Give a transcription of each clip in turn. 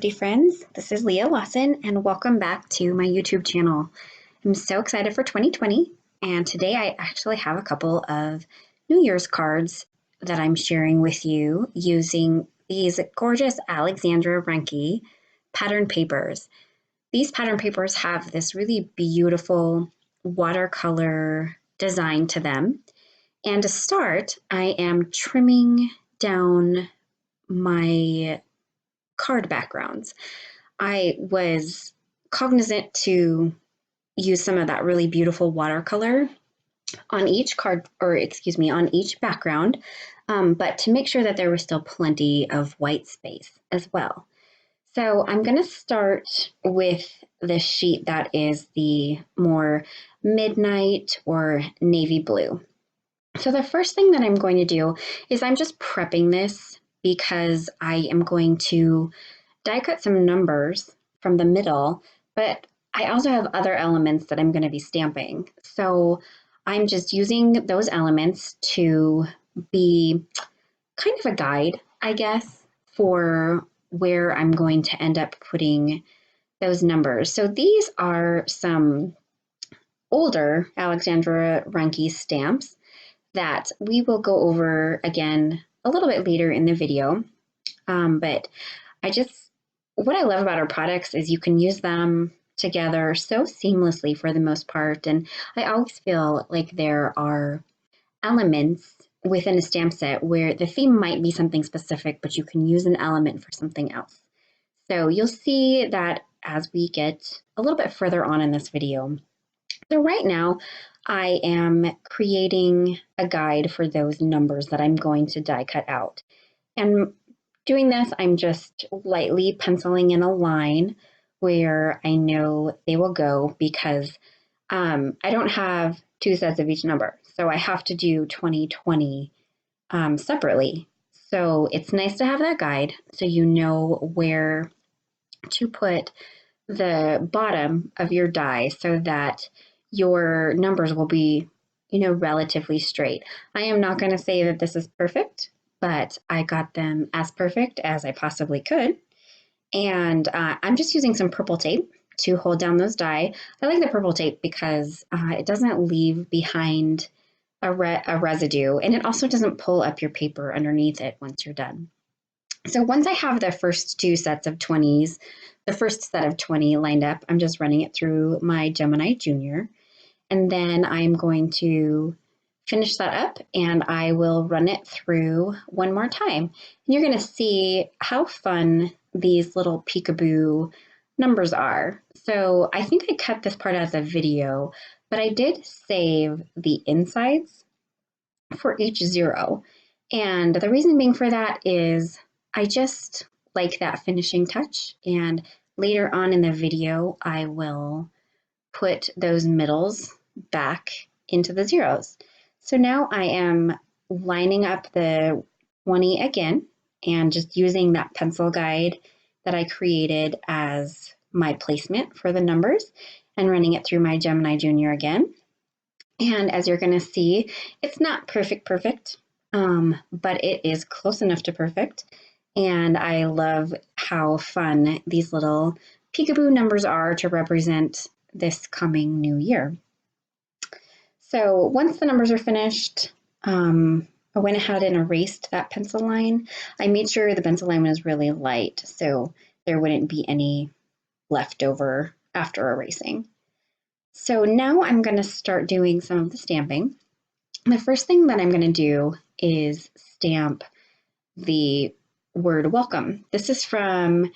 crafty friends. This is Leah Lawson and welcome back to my YouTube channel. I'm so excited for 2020 and today I actually have a couple of New Year's cards that I'm sharing with you using these gorgeous Alexandra Renke pattern papers. These pattern papers have this really beautiful watercolor design to them. And to start, I am trimming down my card backgrounds. I was cognizant to use some of that really beautiful watercolor on each card, or excuse me, on each background, but to make sure that there was still plenty of white space as well. So I'm going to start with the sheet that is the more midnight or navy blue. So the first thing that I'm going to do is I'm just prepping this because I am going to die cut some numbers from the middle, but I also have other elements that I'm going to be stamping. So I'm just using those elements to be kind of a guide, I guess, for where I'm going to end up putting those numbers. So these are some older Alexandra Renke stamps that we will go over again a little bit later in the video. But what I love about our products is you can use them together so seamlessly for the most part. And I always feel like there are elements within a stamp set where the theme might be something specific, but you can use an element for something else. So you'll see that as we get a little bit further on in this video. So right now, I am creating a guide for those numbers that I'm going to die cut out. And doing this, I'm just lightly penciling in a line where I know they will go because I don't have two sets of each number. So I have to do 2020 separately. So it's nice to have that guide so you know where to put the bottom of your die so that your numbers will be, relatively straight. I am not going to say that this is perfect, but I got them as perfect as I possibly could. And I'm just using some purple tape to hold down those die. I like the purple tape because it doesn't leave behind a residue, and it also doesn't pull up your paper underneath it once you're done. So once I have the first two sets of 20s, the first set of 20 lined up, I'm just running it through my GEMINI Junior. And then I'm going to finish that up and I will run it through one more time. And you're going to see how fun these little peekaboo numbers are. So I think I cut this part as a video, but I did save the insides for each zero. And the reason being for that is I just like that finishing touch. And later on in the video, I will put those middles back into the zeros. So now I am lining up the 20 again and just using that pencil guide that I created as my placement for the numbers and running it through my GEMINI Junior again. And as you're going to see, it's not perfect, but it is close enough to perfect. And I love how fun these little peekaboo numbers are to represent this coming new year. So once the numbers are finished, I went ahead and erased that pencil line. I made sure the pencil line was really light so there wouldn't be any left over after erasing. So now I'm going to start doing some of the stamping. The first thing that I'm going to do is stamp the word welcome. This is from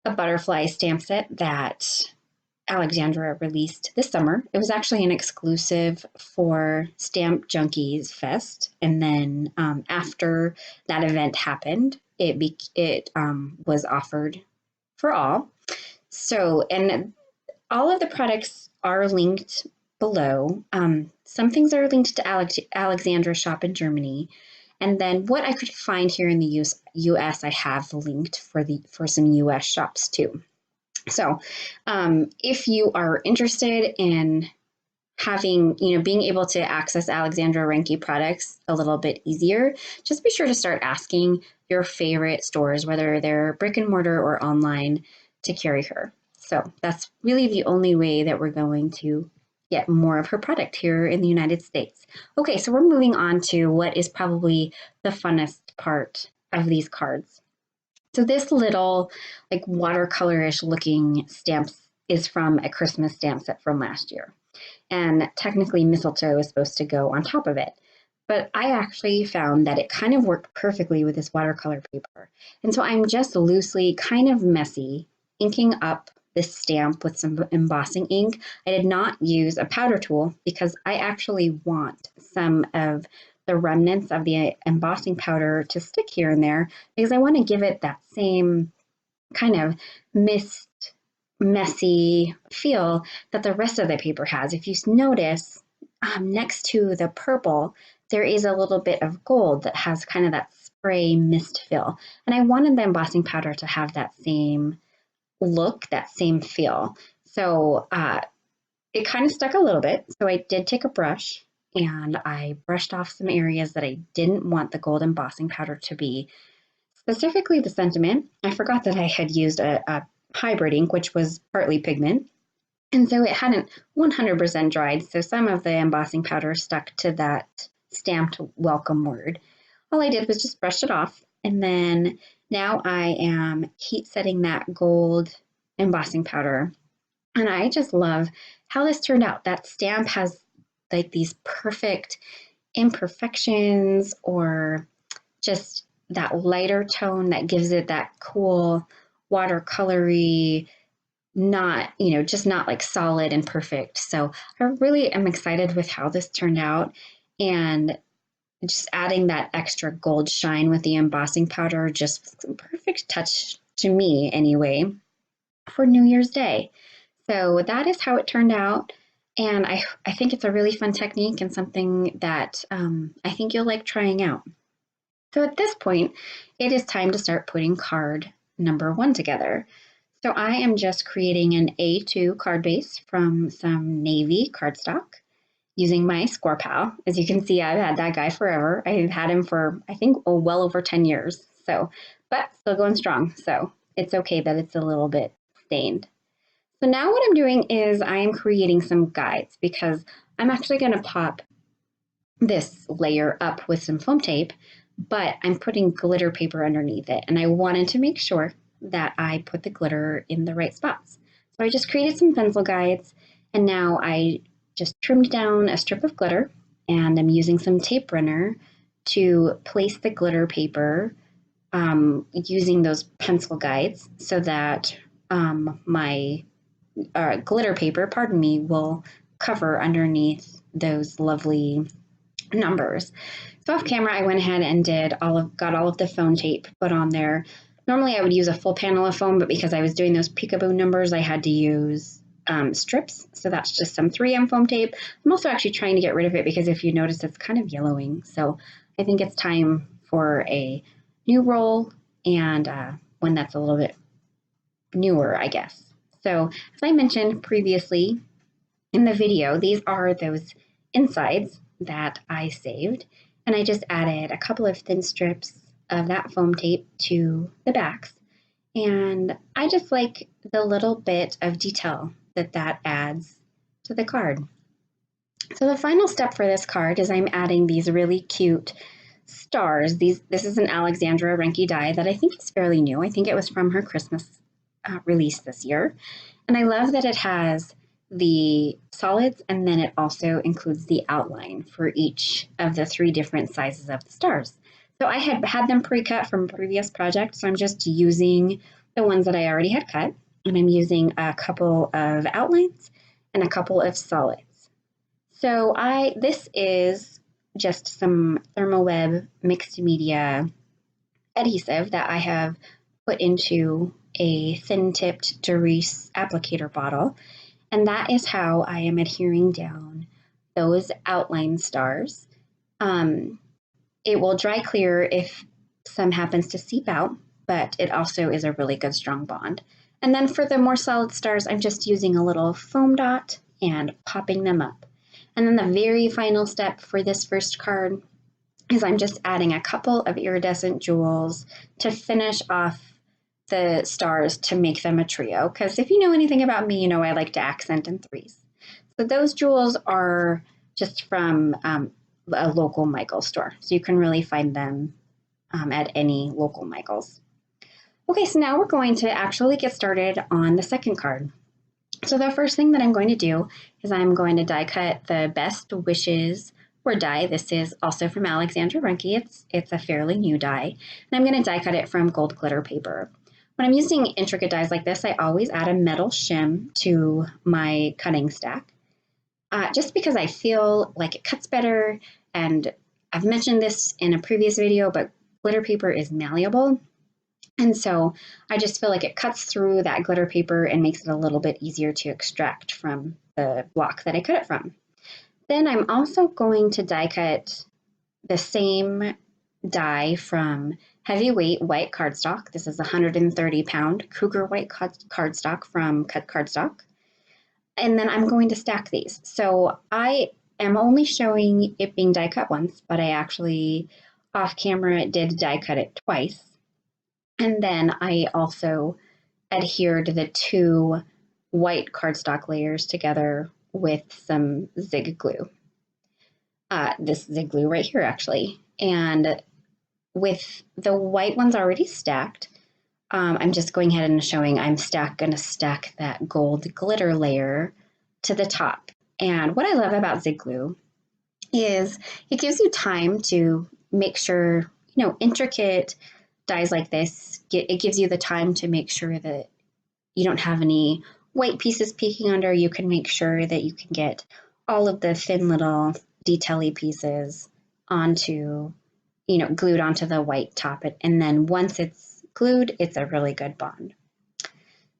a butterfly stamp set that Alexandra released this summer. It was actually an exclusive for Stamp Junkies Fest, and then after that event happened, it was offered for all. So, and all of the products are linked below. Some things are linked to Alexandra shop in Germany, and then what I could find here in the US, I have linked for some US shops too. So if you are interested in being able to access Alexandra Renke products a little bit easier, just be sure to start asking your favorite stores, whether they're brick and mortar or online, to carry her. So that's really the only way that we're going to get more of her product here in the United States. Okay, so we're moving on to what is probably the funnest part of these cards. So this little like watercolorish looking stamps is from a Christmas stamp set from last year. And technically mistletoe is supposed to go on top of it. But I actually found that it kind of worked perfectly with this watercolor paper. And so I'm just loosely, kind of messy, inking up this stamp with some embossing ink. I did not use a powder tool because I actually want some of the remnants of the embossing powder to stick here and there because I want to give it that same kind of messy feel that the rest of the paper has. If you notice, next to the purple, there is a little bit of gold that has kind of that spray mist feel. And I wanted the embossing powder to have that same look, that same feel. So it kind of stuck a little bit. So I did take a brush and I brushed off some areas that I didn't want the gold embossing powder to be. Specifically the sentiment, I forgot that I had used a hybrid ink, which was partly pigment. And so it hadn't 100% dried, so some of the embossing powder stuck to that stamped welcome word. All I did was just brush it off, and then now I am heat setting that gold embossing powder. And I just love how this turned out. That stamp has like these perfect imperfections or just that lighter tone that gives it that cool watercolory, not, just not like solid and perfect. So I really am excited with how this turned out, and just adding that extra gold shine with the embossing powder, just a perfect touch to me anyway for New Year's Day. So that is how it turned out. And I think it's a really fun technique and something that I think you'll like trying out. So at this point, it is time to start putting card number 1 together. So I am just creating an A2 card base from some navy cardstock using my Scor-Pal. As you can see, I've had that guy forever. I've had him for, I think, well over 10 years. So, but still going strong. So it's okay that it's a little bit stained. So now what I'm doing is I am creating some guides because I'm actually going to pop this layer up with some foam tape, but I'm putting glitter paper underneath it. And I wanted to make sure that I put the glitter in the right spots. So I just created some pencil guides, and now I just trimmed down a strip of glitter, and I'm using some tape runner to place the glitter paper using those pencil guides so that my glitter paper, will cover underneath those lovely numbers. So off camera, I went ahead and got all of the foam tape put on there. Normally I would use a full panel of foam, but because I was doing those peekaboo numbers, I had to use strips. So that's just some 3M foam tape. I'm also actually trying to get rid of it because if you notice, it's kind of yellowing. So I think it's time for a new roll and one that's a little bit newer, I guess. So as I mentioned previously in the video, these are those insides that I saved, and I just added a couple of thin strips of that foam tape to the backs, and I just like the little bit of detail that adds to the card. So the final step for this card is I'm adding these really cute stars. This is an Alexandra Renke die that I think is fairly new. I think it was from her Christmas release this year, and I love that it has the solids, and then it also includes the outline for each of the 3 different sizes of the stars. So I had them pre-cut from a previous project, so I'm just using the ones that I already had cut, and I'm using a couple of outlines and a couple of solids. So this is just some ThermoWeb mixed media adhesive that I have put into a thin-tipped Derice applicator bottle. And that is how I am adhering down those outline stars. It will dry clear if some happens to seep out, but it also is a really good strong bond. And then for the more solid stars, I'm just using a little foam dot and popping them up. And then the very final step for this first card is I'm just adding a couple of iridescent jewels to finish off the stars to make them a trio. Because if you know anything about me, you know I like to accent in threes. So those jewels are just from a local Michaels store. So you can really find them at any local Michaels. Okay, so now we're going to actually get started on the second card. So the first thing that I'm going to do is I'm going to die cut the Best Wishes or die. This is also from Alexandra Renke. It's a fairly new die. And I'm going to die cut it from gold glitter paper. When I'm using intricate dies like this, I always add a metal shim to my cutting stack. Just because I feel like it cuts better, and I've mentioned this in a previous video, but glitter paper is malleable. And so I just feel like it cuts through that glitter paper and makes it a little bit easier to extract from the block that I cut it from. Then I'm also going to die cut the same die from heavyweight white cardstock. This is 130-pound Cougar white cardstock from Cut Cardstock. And then I'm going to stack these. So I am only showing it being die cut once, but I actually off camera did die cut it twice. And then I also adhered the two white cardstock layers together with some zig glue. This zig glue right here, actually. And with the white ones already stacked, I'm just going ahead and showing I'm going to stack that gold glitter layer to the top. And what I love about zig glue is it gives you time to make sure, intricate dies like this, it gives you the time to make sure that you don't have any white pieces peeking under. You can make sure that you can get all of the thin little detail-y pieces onto, glued onto the white top. And then once it's glued, it's a really good bond.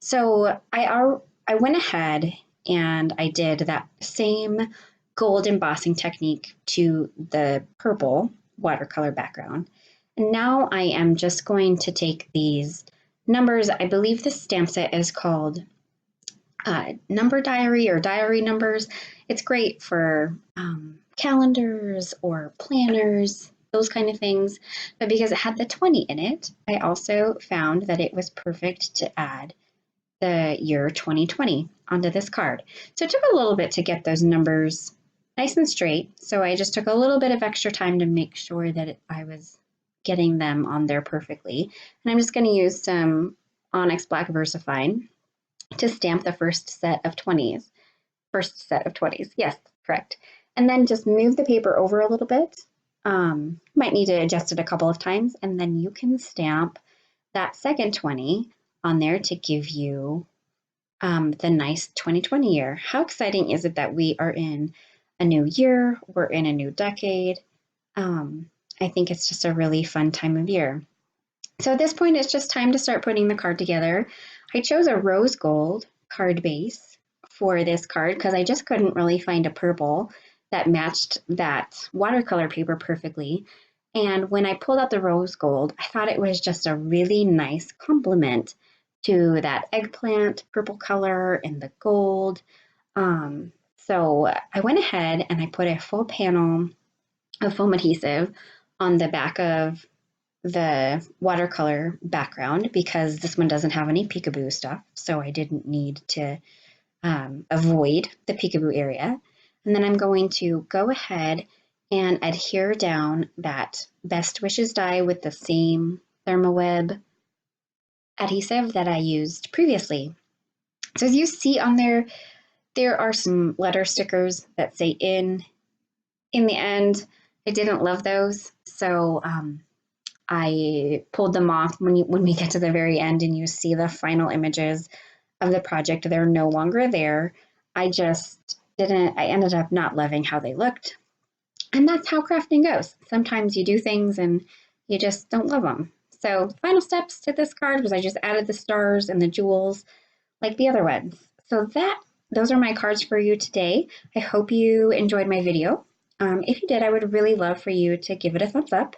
So I went ahead and I did that same gold embossing technique to the purple watercolor background. And now I am just going to take these numbers. I believe this stamp set is called Number Diary or Diary Numbers. It's great for calendars or planners, those kind of things. But because it had the 20 in it, I also found that it was perfect to add the year 2020 onto this card. So it took a little bit to get those numbers nice and straight. So I just took a little bit of extra time to make sure that I was getting them on there perfectly. And I'm just going to use some ONYX Black VersaFine to stamp the first set of 20s. Yes, correct. And then just move the paper over a little bit. Might need to adjust it a couple of times, and then you can stamp that second 20 on there to give you the nice 2020 year. How exciting is it that we are in a new year? We're in a new decade. I think it's just a really fun time of year. So at this point, it's just time to start putting the card together. I chose a rose gold card base for this card because I just couldn't really find a purple that matched that watercolor paper perfectly. And when I pulled out the rose gold, I thought it was just a really nice complement to that eggplant purple color and the gold. So I went ahead and I put a full panel of foam adhesive on the back of the watercolor background because this one doesn't have any peekaboo stuff, so I didn't need to avoid the peekaboo area. And then I'm going to go ahead and adhere down that Best Wishes die with the same Thermoweb adhesive that I used previously. So as you see on there are some letter stickers that say in the end. I didn't love those, so I pulled them off when we get to the very end and you see the final images of the project. They're no longer there. I ended up not loving how they looked. And that's how crafting goes. Sometimes you do things and you just don't love them. So final steps to this card was I just added the stars and the jewels like the other ones. So those are my cards for you today. I hope you enjoyed my video. If you did, I would really love for you to give it a thumbs up.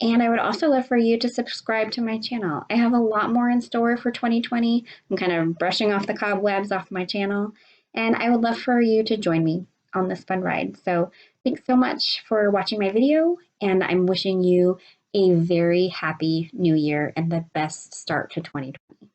And I would also love for you to subscribe to my channel. I have a lot more in store for 2020. I'm kind of brushing off the cobwebs off my channel. And I would love for you to join me. on this fun ride. So thanks so much for watching my video, and I'm wishing you a very happy new year and the best start to 2020.